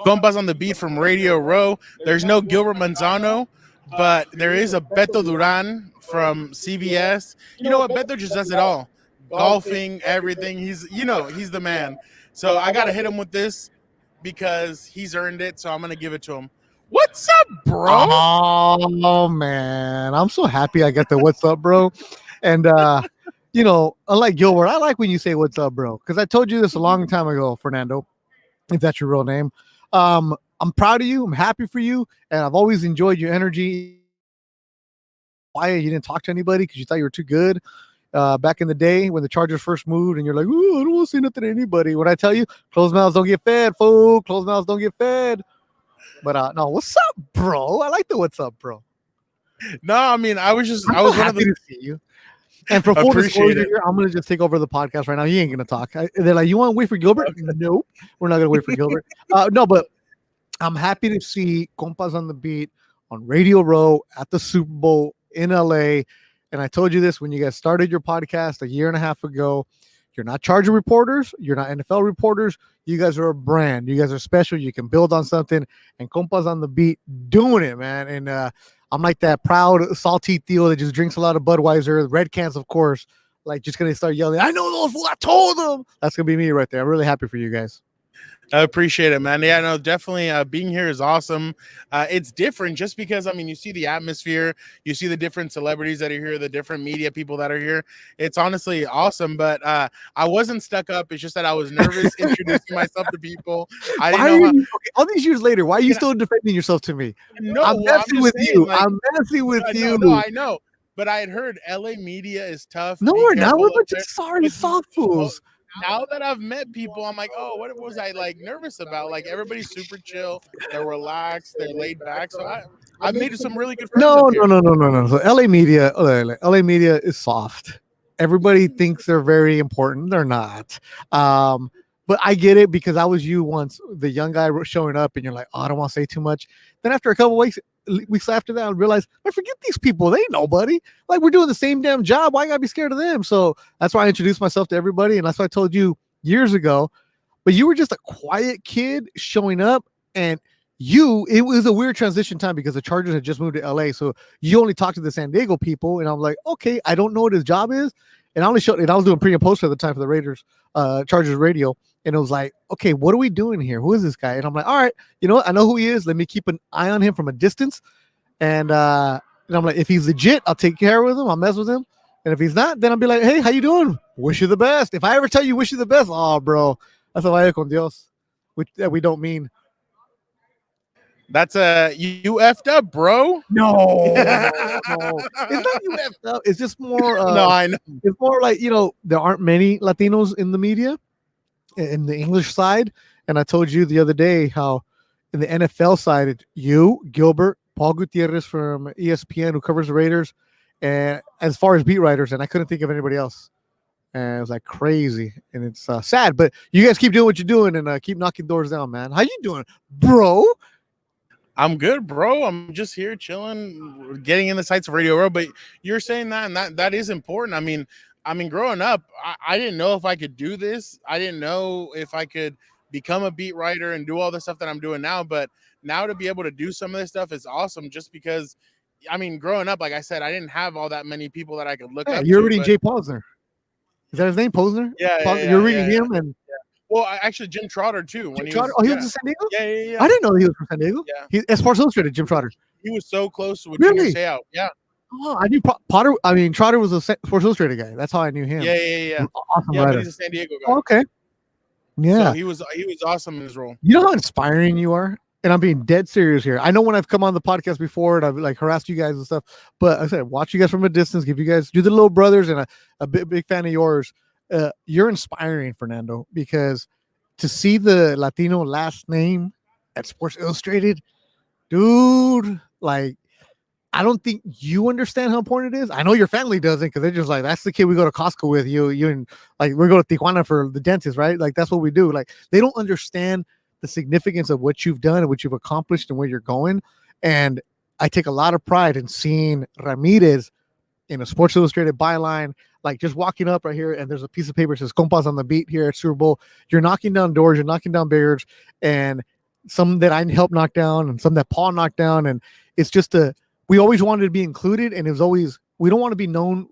Compas on the beat from Radio Row. There's no Gilbert Manzano, but there is a Beto Duran from CBS. You know what? Beto just does it all. Golfing, everything. He's the man. So I got to hit him with this because he's earned it. So I'm going to give it to him. What's up, bro? Oh man, I'm so happy I got the what's up, bro. And unlike Gilbert, I like when you say what's up, bro, because I told you this a long time ago, Fernando, if that's your real name. I'm proud of you. I'm happy for you, and I've always enjoyed your energy. Why you didn't talk to anybody because you thought you were too good. Back in the day when the Chargers first moved, and you're like, "Ooh, I don't want to say nothing to anybody." When I tell you, closed mouths don't get fed, fool. Closed mouths don't get fed. But no, what's up, bro? I like the what's up, bro. No, I mean, I was one of the. To see you. And for full disclosure here, I'm gonna just take over the podcast right now. He ain't gonna talk. They're like, "You want to wait for Gilbert?" Nope, we're not gonna wait for Gilbert. No, but I'm happy to see Compas on the beat on Radio Row at the Super Bowl in LA. And I told you this when you guys started your podcast a year and a half ago. You're not Charger reporters. You're not NFL reporters. You guys are a brand. You guys are special. You can build on something. And Compas on the beat doing it, man. And I'm like that proud, salty Theo that just drinks a lot of Budweiser. Red cans, of course. Like, just going to start yelling, "I know those fools. I told them." That's going to be me right there. I'm really happy for you guys. I appreciate it, man. Yeah, no, definitely being here is awesome. It's different just because, I mean, you see the atmosphere, you see the different celebrities that are here, the different media people that are here. It's honestly awesome, but I wasn't stuck up. It's just that I was nervous introducing myself to people. I didn't know all these years later, why are you still defending yourself to me? No, I'm messing with you. I'm messing with you. No, I know. But I had heard LA media is tough. No, we're not. We're a bunch of sorry soft fools. Now that I've met people, I'm like, oh, what was I like nervous about? Like, everybody's super chill, they're relaxed, they're laid back. So I've made some really good friends. No. So LA media is soft. Everybody thinks they're very important. They're not. But I get it because I was you once, the young guy showing up, and you're like, oh, I don't want to say too much. Then after a couple weeks after that, I realized, I forget these people. They ain't nobody. Like, we're doing the same damn job. Why I gotta be scared of them? So that's why I introduced myself to everybody, and that's what I told you years ago. But you were just a quiet kid showing up, and it was a weird transition time because the Chargers had just moved to LA. So you only talked to the San Diego people, and I'm like, okay, I don't know what his job is. And I was doing pre and post at the time for the Raiders, Chargers radio. And it was like, okay, what are we doing here? Who is this guy? And I'm like, all right, you know what? I know who he is. Let me keep an eye on him from a distance. And I'm like, if he's legit, I'll take care with him. I'll mess with him. And if he's not, then I'll be like, hey, how you doing? Wish you the best. If I ever tell you wish you the best, oh, bro, that's a vaya con Dios, which we don't mean. That's you effed up, bro. No. It's not you effed up. It's just more. No, I know. It's more like, there aren't many Latinos in the media, in the English side. And I told you the other day how in the NFL side, it's you, Gilbert, Paul Gutierrez from ESPN, who covers the Raiders, and as far as beat writers, and I couldn't think of anybody else. And it was like crazy, and it's sad. But you guys keep doing what you're doing, and keep knocking doors down, man. How you doing, bro? I'm good, bro. I'm just here chilling, getting in the sights of Radio Row. But you're saying that, and that is important. I mean, growing up, I didn't know if I could do this. I didn't know if I could become a beat writer and do all the stuff that I'm doing now. But now to be able to do some of this stuff is awesome just because, I mean, growing up, like I said, I didn't have all that many people that I could look up to. You're reading Jay Posner. Is that his name, Posner? Yeah. You're reading him and... Well, actually, Jim Trotter, too. He was in San Diego? Yeah. I didn't know he was from San Diego. Yeah. He's Sports Illustrated, Jim Trotter. He was so close with Really? Junior Seau. Yeah. Oh, I knew Potter. I mean, Trotter was a Sports Illustrated guy. That's how I knew him. Yeah. Awesome writer. But he's a San Diego guy. Oh, okay. Yeah. So he was awesome in his role. You know how inspiring you are? And I'm being dead serious here. I know when I've come on the podcast before and I've like harassed you guys and stuff, but I said, watch you guys from a distance, give you guys, do the little brothers, and a big fan of yours. You're inspiring, Fernando, because to see the Latino last name at Sports Illustrated, dude, like, I don't think you understand how important it is. I know your family doesn't because they're just like, that's the kid we go to Costco with. You and like, we go to Tijuana for the dentist, right? Like, that's what we do. Like, they don't understand the significance of what you've done and what you've accomplished and where you're going. And I take a lot of pride in seeing Ramirez in a Sports Illustrated byline, like just walking up right here, and there's a piece of paper that says Compas on the beat here at Super Bowl. You're knocking down doors, you're knocking down barriers, and some that I helped knock down, and some that Paul knocked down, and it's just we always wanted to be included, and it was always we don't want to be known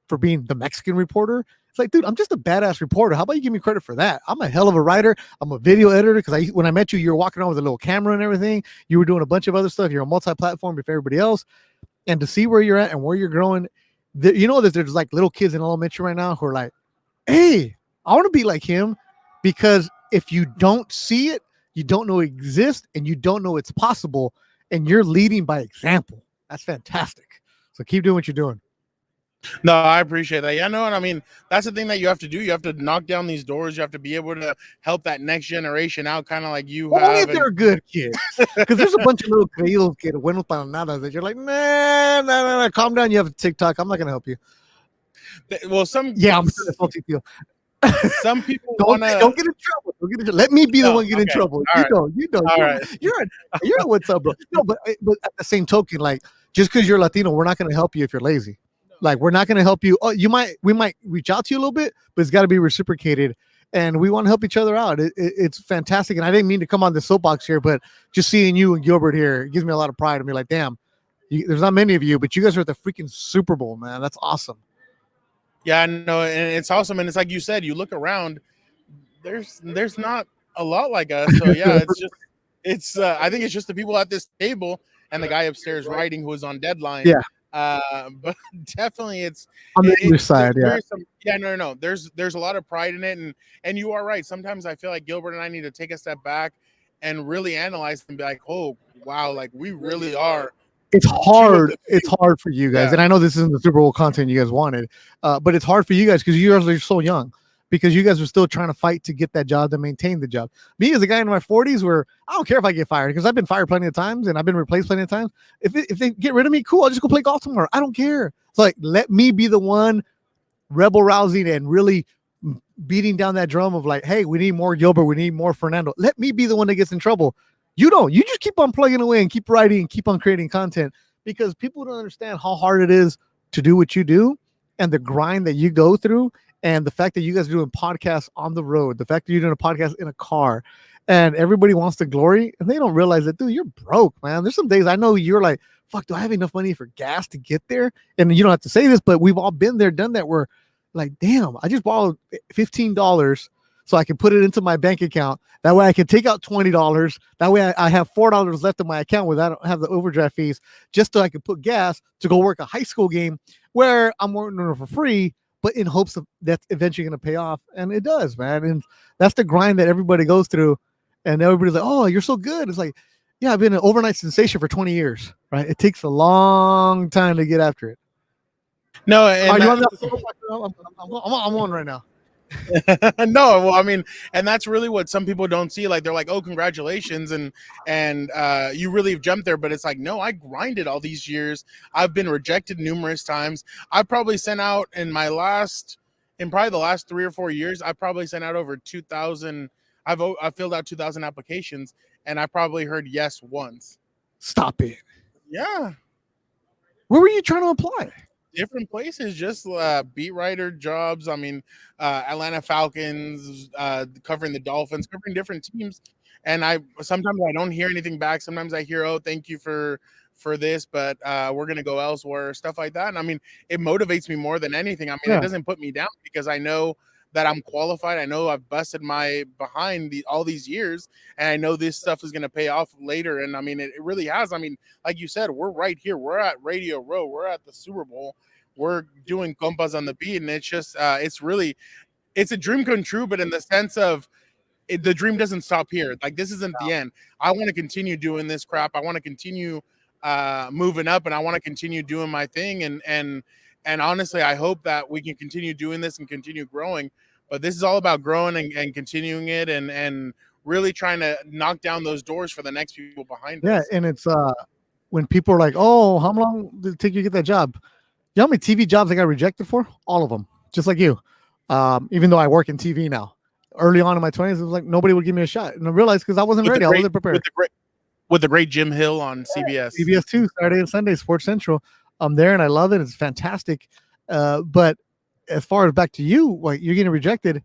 for being the Mexican reporter. It's like, dude, I'm just a badass reporter. How about you give me credit for that? I'm a hell of a writer. I'm a video editor because when I met you, you were walking around with a little camera and everything. You were doing a bunch of other stuff. You're a multi-platform with everybody else, and to see where you're at and where you're growing, you know that there's like little kids in elementary right now who are like, hey, I want to be like him, because if you don't see it, you don't know it exists, and you don't know it's possible, and you're leading by example. That's fantastic. So keep doing what you're doing. No, I appreciate that. Yeah, no, and I mean that's the thing that you have to do. You have to knock down these doors. You have to be able to help that next generation out, kind of like you Only have. if And they're good kids, because there's a bunch of little creídos que buenos para nada that you're like, nah, calm down. You have a TikTok. I'm not gonna help you. well, Yeah, I'm salty too. some people Don't want to. don't get in trouble. Don't get in, let me be the No, one get in okay, trouble. all You right, know, you know, all right. you're what's up, bro. No, but at the same token, like just because you're Latino, we're not gonna help you if you're lazy. Like we're not gonna help you. Oh, we might reach out to you a little bit, but it's got to be reciprocated. And we want to help each other out. It's fantastic. And I didn't mean to come on the soapbox here, but just seeing you and Gilbert here gives me a lot of pride. And be like, damn, there's not many of you, but you guys are at the freaking Super Bowl, man. That's awesome. Yeah, no, and it's awesome. And it's like you said, you look around. There's not a lot like us. So yeah, it's I think it's just the people at this table and the guy upstairs writing who was on deadline. Yeah. But definitely On the it, English side, yeah. there's some, yeah, no, there's a lot of pride in it, and you are right. Sometimes I feel like Gilbert and I need to take a step back and really analyze and be like, oh wow, like we really are. It's Two of hard. the It's few. hard for you guys, Yeah. and I know this isn't the Super Bowl content you guys wanted, but it's hard for you guys because you guys are so young. Because you guys are still trying to fight to get that job, to maintain the job. Me as a guy in my 40s, where I don't care if I get fired, because I've been fired plenty of times and I've been replaced plenty of times. If they get rid of me, cool. I'll just go play golf tomorrow. I don't care. It's like, let me be the one rebel rousing and really beating down that drum of like, hey, we need more Gilbert, we need more Fernando. Let me be the one that gets in trouble. You don't. You just keep on plugging away and keep writing and keep on creating content, because people don't understand how hard it is to do what you do and the grind that you go through, and the fact that you guys are doing podcasts on the road, the fact that you're doing a podcast in a car, and everybody wants the glory, and they don't realize that, dude, you're broke, man. There's some days I know you're like, fuck, do I have enough money for gas to get there? And you don't have to say this, but we've all been there, done that, where like, damn, I just borrowed $15 so I can put it into my bank account. That way I can take out $20. That way I have $4 left in my account where I don't have the overdraft fees, just so I can put gas to go work a high school game where I'm working for free, but in hopes of that's eventually going to pay off. And it does, man. And that's the grind that everybody goes through. And everybody's like, oh, you're so good. It's like, yeah, I've been an overnight sensation for 20 years, right? It takes a long time to get after it. No, and I'm on right now. no, well, I mean, and that's really what some people don't see. Like they're like, "Oh, congratulations," and you really have jumped there. But it's like, no, I grinded all these years. I've been rejected numerous times. I probably sent out in probably the last 3 or 4 years, I probably sent out over 2,000. I filled out 2,000 applications, and I probably heard yes once. Stop it. Yeah. Where were you trying to apply? Different places, just beat writer jobs. I mean, Atlanta Falcons, covering the Dolphins, covering different teams. And sometimes I don't hear anything back. Sometimes I hear, "Oh, thank you for this, but we're gonna go elsewhere," stuff like that. And I mean, it motivates me more than anything. I mean, It doesn't put me down because I know that I'm qualified. I know I've busted my behind all these years, and I know this stuff is going to pay off later. And I mean, it really has. I mean, like you said, we're right here. We're at Radio Row. We're at the Super Bowl. We're doing Compas on the beat, and it's just, it's a dream come true, but in the sense of the dream doesn't stop here. Like this isn't the end. I want to continue doing this crap. I want to continue moving up, and I want to continue doing my thing. And honestly, I hope that we can continue doing this and continue growing. But this is all about growing and continuing it, and really trying to knock down those doors for the next people behind us. Yeah, and it's when people are like, "Oh, how long did it take you to get that job?" You know how many TV jobs I got rejected for? All of them, just like you. Even though I work in TV now. Early on in my 20s, it was like nobody would give me a shot, and I realized because I wasn't ready, I wasn't prepared. With the great Jim Hill on CBS. CBS 2, Saturday and Sunday, Sports Central. I'm there and I love it. It's fantastic. But as far as back to you, like you're getting rejected,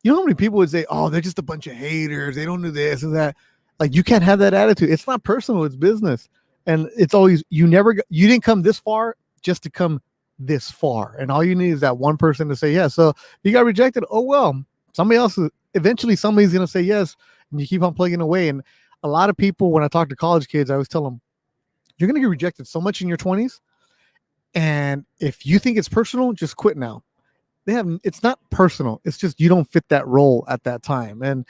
you know how many people would say, "Oh, they're just a bunch of haters. They don't do this and that." Like you can't have that attitude. It's not personal. It's business, and it's always you didn't come this far just to come this far, and all you need is that one person to say yes. So you got rejected. Oh well, somebody else. Eventually, somebody's gonna say yes, and you keep on plugging away. And a lot of people, when I talk to college kids, I always tell them, you're gonna get rejected so much in your 20s, and if you think it's personal, just quit now. It's not personal. It's just you don't fit that role at that time, and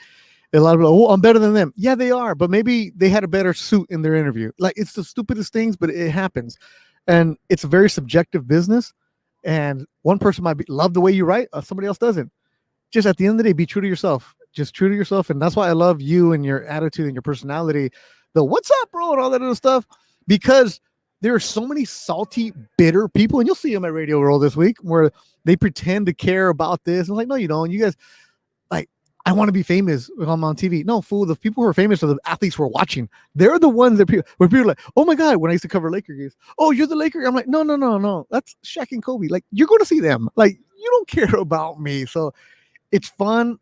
a lot of people, oh, I'm better than them. Yeah, they are, but maybe they had a better suit in their interview. Like it's the stupidest things, but it happens, and it's a very subjective business. And one person might love the way you write, somebody else doesn't. Just at the end of the day, be true to yourself. Just true to yourself, and that's why I love you and your attitude and your personality. The what's up, bro, and all that other stuff, because there are so many salty, bitter people, and you'll see them at Radio World this week where they pretend to care about this. And like, no, you don't. You guys, like, I want to be famous when I'm on TV. No, fool. The people who are famous are the athletes we're watching. They're the ones that where people are like, oh my God, when I used to cover Laker games, oh, you're the Laker. I'm like, no, no, no, no. That's Shaq and Kobe. Like, you're going to see them. Like, you don't care about me. So it's fun.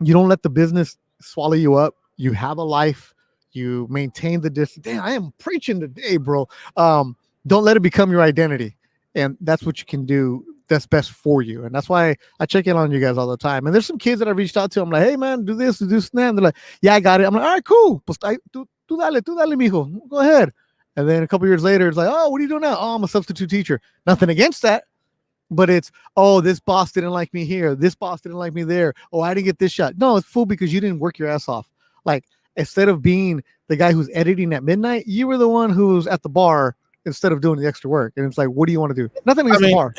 You don't let the business swallow you up. You have a life. You maintain the distance. Damn, I am preaching today, bro. Don't let it become your identity. And that's what you can do that's best for you. And that's why I check in on you guys all the time. And there's some kids that I reached out to. I'm like, hey, man, do this, do that. And they're like, yeah, I got it. I'm like, all right, cool. Pues, tú dale, mijo. Go ahead. And then a couple years later, it's like, oh, what are you doing now? Oh, I'm a substitute teacher. Nothing against that. But it's, oh, this boss didn't like me here. This boss didn't like me there. Oh, I didn't get this shot. No, it's fool because you didn't work your ass off. Like, instead of being the guy who's editing at midnight, you were the one who was at the bar instead of doing the extra work. And it's like, what do you want to do? Nothing against the bar.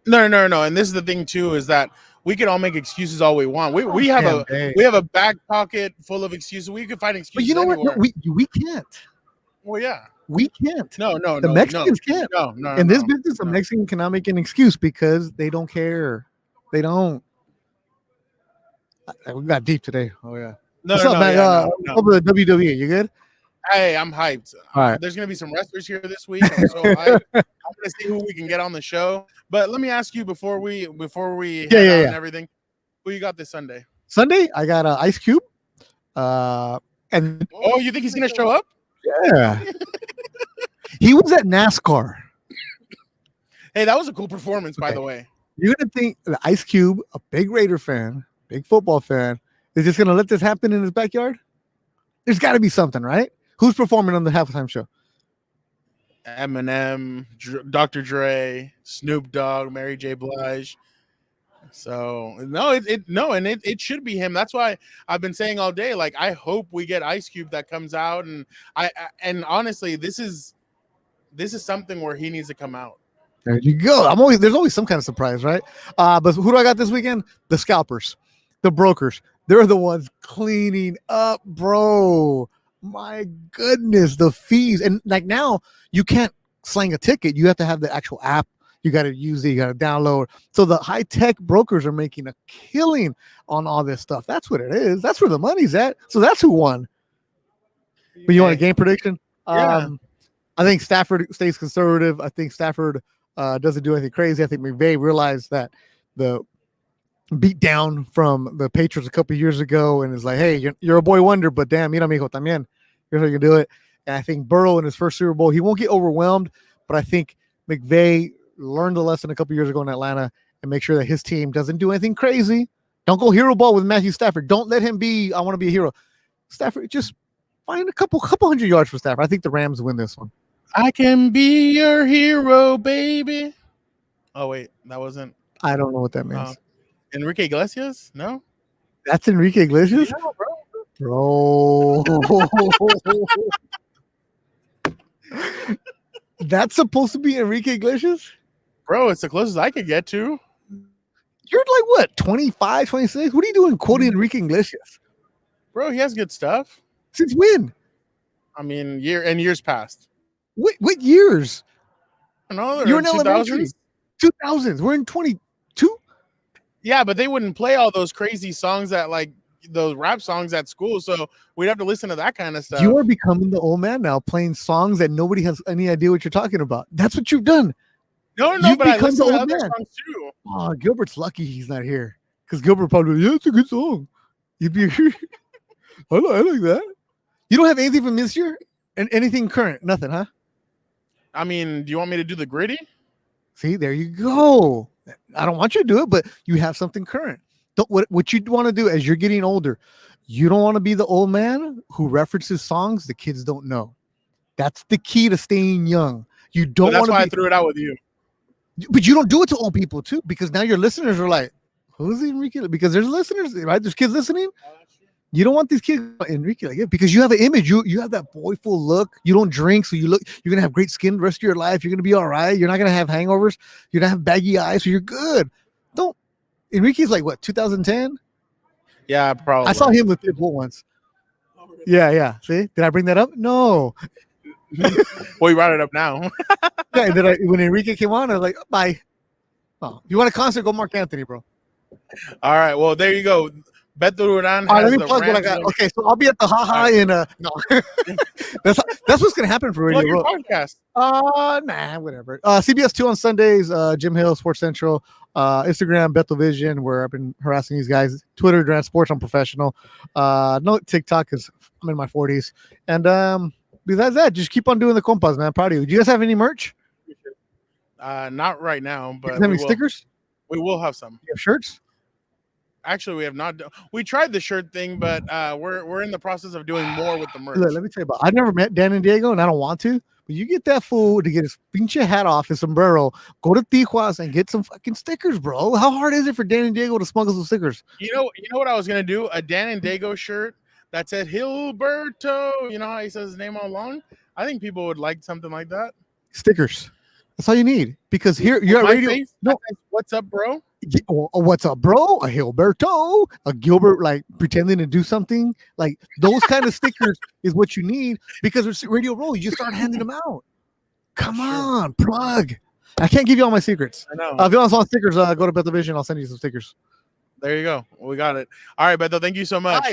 No. And this is the thing too, is that we can all make excuses all we want. We have a back pocket full of excuses. We can find excuses. But you know anywhere. what? No, we can't. Well, yeah. We can't. No. The Mexicans can't. No. In this business, a Mexican cannot make an excuse because they don't care. They don't. We got deep today. Oh yeah. What's up, man? Over the WWE. You good? Hey, I'm hyped. All right. There's gonna be some wrestlers here this week. I'm so hyped. I'm gonna see who we can get on the show. But let me ask you before we head out and everything, who you got this Sunday? Sunday, I got Ice Cube. And you think he's gonna show up? Yeah. He was at NASCAR. Hey, that was a cool performance, by the way. You're gonna think that Ice Cube, a big Raider fan, big football fan, is just gonna let this happen in his backyard? There's got to be something, right? Who's performing on the halftime show? Eminem, Dr. Dre, Snoop Dogg, Mary J. Blige. So it should be him. That's why I've been saying all day, like, I hope we get Ice Cube that comes out, and honestly, this is something where he needs to come out. There you go. There's always some kind of surprise, right? But who do I got this weekend? The scalpers, the brokers. They're the ones cleaning up, bro. My goodness, the fees. And like now, you can't slang a ticket. You have to have the actual app. You got to use it. You got to download. So the high-tech brokers are making a killing on all this stuff. That's what it is. That's where the money's at. So that's who won. But you want a game prediction? Yeah. I think Stafford stays conservative. I think Stafford doesn't do anything crazy. I think McVay realized that the beat down from the Patriots a couple of years ago and is like, hey, you're a boy wonder, but damn, mira, mijo, también. Here's how you can do it. And I think Burrow in his first Super Bowl, he won't get overwhelmed, but I think McVay learned the lesson a couple of years ago in Atlanta and make sure that his team doesn't do anything crazy. Don't go hero ball with Matthew Stafford. Don't let him be, I want to be a hero. Stafford, just find a couple hundred yards for Stafford. I think the Rams win this one. I can be your hero, baby. Oh, wait, that wasn't. I don't know what that means. Enrique Iglesias? No? That's Enrique Iglesias? Yeah, bro. That's supposed to be Enrique Iglesias? Bro, it's the closest I could get to. You're like, what, 25, 26? What are you doing quoting Enrique Iglesias? Bro, he has good stuff. Since when? I mean, years past. What years? I don't know. You're in elementary. 2000s. We're in 22? Yeah, but they wouldn't play all those crazy songs that, like, those rap songs at school, so we'd have to listen to that kind of stuff. You are becoming the old man now, playing songs that nobody has any idea what you're talking about. That's what you've done. No, but I listen to other songs too. Oh, Gilbert's lucky he's not here, because Gilbert probably, yeah, it's a good song. You'd be, I like that. You don't have anything from this year and anything current, nothing, huh? I mean, do you want me to do the gritty? See, there you go. I don't want you to do it, but you have something current. What you want to do as you're getting older, you don't want to be the old man who references songs the kids don't know. That's the key to staying young. You But don't that's want to why I be, threw it out with you. but you don't do it to old people too, because now your listeners are like, "Who's Enrique?" Because there's listeners, right? There's kids listening. You don't want these kids Enrique like it because you have an image. You have that boyful look. You don't drink, so you're gonna have great skin the rest of your life. You're gonna be all right. You're not gonna have hangovers. You're gonna have baggy eyes, so you're good. Don't Enrique's like what 2010? Yeah, probably. I saw him with Pitbull once. Yeah. See, did I bring that up? No. Well, you brought it up now. Yeah, and then when Enrique came on, I was like, bye. Oh, you want a concert? Go Mark Anthony, bro. All right. Well, there you go. Beto Duran All right, has let me the plug what I Rams got. win. Okay, so I'll be at the haha in no. that's what's gonna happen for Radio Plug your Row. podcast. Nah, whatever. CBS 2 on Sundays, Jim Hill, Sports Central, Instagram, Beto Vision, where I've been harassing these guys. Twitter, Duran Sports, I'm professional. No TikTok because I'm in my 40s. And besides that, just keep on doing the compas, man. Proud of you. Do you guys have any merch? Not right now, You but guys have any stickers? We will have some. You have shirts? Actually, we have not. We tried the shirt thing, but we're in the process of doing more with the merch. Look, let me tell you about. I've never met Dan and Diego, and I don't want to. But you get that fool to get his pinche hat off, his sombrero, go to Tijuas and get some fucking stickers, bro. How hard is it for Dan and Diego to smuggle some stickers? You know what I was gonna do? A Dan and Dago shirt that said Hilberto. You know how he says his name all along. I think people would like something like that. Stickers. That's all you need. Because here you're at My radio. face, No, what's up, bro? what's up, bro? A Hilberto, a Gilbert, like pretending to do something. Like those kind of stickers is what you need because it's Radio Row. You just start handing them out. Come on, plug. I can't give you all my secrets. I know. If you want stickers, go to Beto Vision. I'll send you some stickers. There you go. We got it. All right, Beto. Thank you so much. Bye.